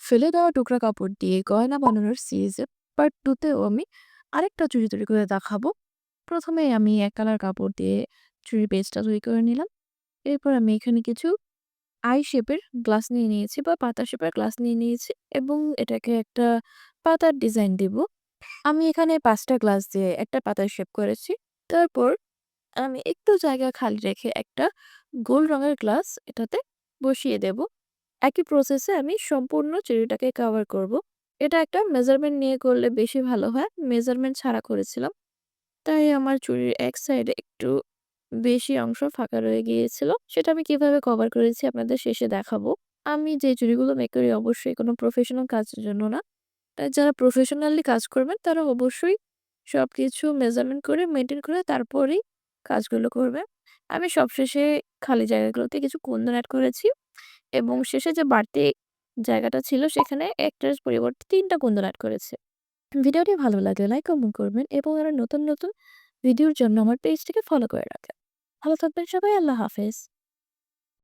ফেলে দেওয়া টুকরা কাপড় দিয়ে গয়না বানানোর সিরিজের পার্ট 2 তেও আমি আরেকটা চুড়ি তৈরি করে দেখাবো। ১ম এ আমি এক কালার কাপড় দিয়ে চুড়ির বেসটা তৈরি করে নিলাম। এরপর আমি এখানে কিছু আই শেপের গ্লাস নিয়ে নিয়েছি বা পাতা শেপের গ্লাস নিয়ে নিয়েছি এবং এটাকে একটা পাতার ডিজাইন দিব। আমি এখানে ৫ টা গ্লাস দিয়ে একটা পাতার শেপ করেছি। তারপর আমি একটু জায়গা খালি রেখে একটা গোল রঙের গ্লাস এটাতে বসিয়ে দেব। একই প্রসেসে আমি সম্পূর্ণ চেরিটাকে কভার করব। এটা একটা মেজারমেন্ট নিয়ে করলে বেশি ভালো হয়। মেজারমেন্ট ছাড়া করেছিলাম। তাই আমার চুড়ির এক সাইডে একটু বেশি অংশ ফাঁকা রয়ে গিয়েছিল। সেটা আমি কিভাবে কভার করেছি আপনাদের শেষে দেখাবো। আমি যে চুড়িগুলো মেক করি অবশ্যই কোনো প্রফেশনাল কাজের জন্য না। যারা প্রফেশনালি কাজ করবেন তারা অবশ্যই সবকিছু মেজারমেন্ট করে মেইনটেইন করে তারপরেই কাজগুলো করবেন। আমি সবশেষে খালি জায়গাগুলোতে কিছু কুন্দন এড করেছি এবং শেষে যে বাড়তি জায়গাটা ছিল সেখানে ১ টার পরিবর্তে ৩ টা কুন্দন এড করেছি। ভিডিওটি ভালো লাগলে লাইক, কমেন্ট করবেন এবং আরো নতুন ভিডিওর জন্য আমার পেজটিকে ফলো করে রাখবেন। ভালো থাকবেন সবাই। আল্লাহ হাফেজ।